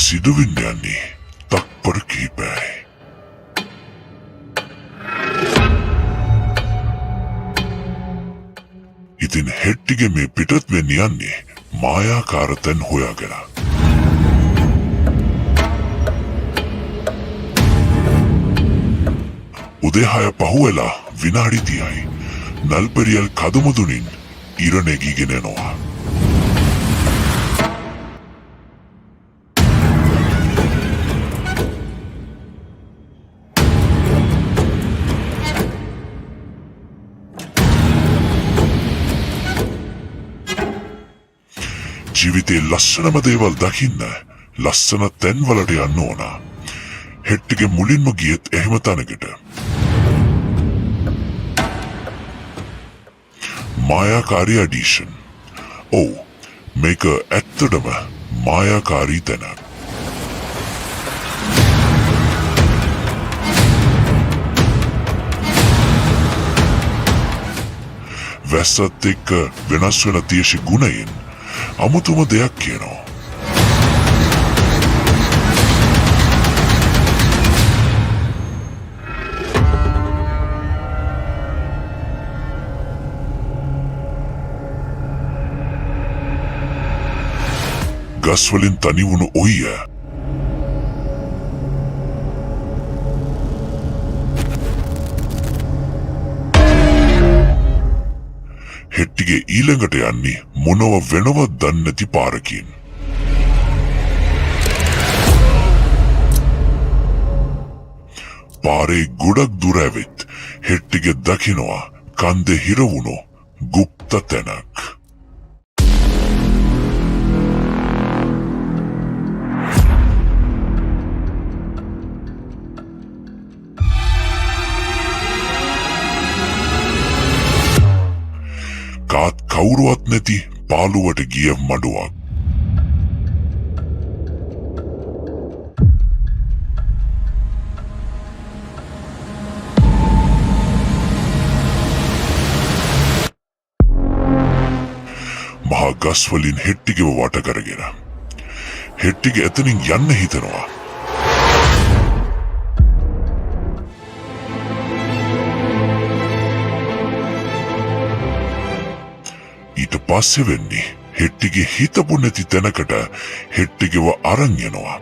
සිදුවෙන්න යන්නේ තත්පර කිහිපයයි. ඉතින් හෙට්ටිගේ මේ පිටත් වෙන්න යන්නේ මායාකාර තැන් හොයාගෙන. උදේ 6 පහුවෙලා විනාඩි 30යි. නල්පෙරියල් කදුමුදුනින් ඉර නැගීගෙන එනවා. ජීවිතේ ලස්සනම දේවල් දකින්න ලස්සන තැන්වලට යන්න ඕන. හෙට්ටිගේ මුලින්ම ගියෙත් එහෙම තැනකට. මායාකාරී ඇඩිෂන්. ඔව්, මේක ඇත්තටම මායාකාරී තැනක්. වැස්සත් එක්ක වෙනස් වෙන තියශි ගුණයෙන් අමුතුම දෙයක් කියනවා. ගස්වලින් තනිවුණු ඔයිය හෙට්ටිගේ ඊළඟට යන්නේ මොනව වෙනවත් දන්නේ නැති පාරකින්. පාරේ ගොඩක් දුර ඇවිත් හෙට්ටිගේ දකිනවා කන්දේ හිරවුණු ගුප්ත තැනක්. කාත් කවුරුවත් නැති පාළුවට ගිය මඩුවක්. මහා ගස්වලින් හෙට්ටිගෙව වට කරගෙන හෙට්ටිගේ එතනින් යන්න හිතනවා. ඊට පස්සේ වෙන්නේ හෙට්ටිගේ හිතපු නැති තැනකට හෙට්ටිගෙව අරන් යනවා.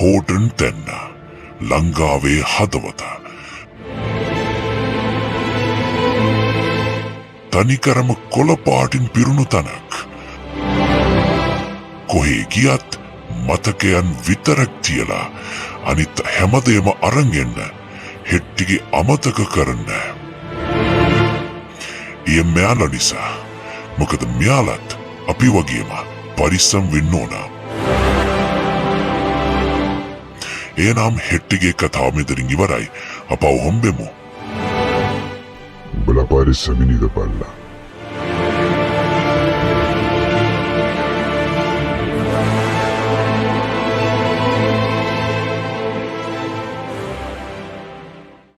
හෝටන් තැන්න ලංකාවේ හදවත. තනිකරම කොළ පාටින් පිරුණු තැනක්. කොහේ ගියත් මතකයන් විතරක් තියලා අනිත් හැමදේම අරන් එන්න හෙට්ටිගේ අමතක කරන්න. ඒ මෙයාලා නිසා. මොකද මෙයාලත් අපි වගේම පරිස්සම් වෙන්න ඕන. එනම් හෙට්ටිගේ කතාව මෙතනින් ඉවරයි. අපව හම්බෙමු. උඹලා පරිස්සමින් ඉඳපල්ලා.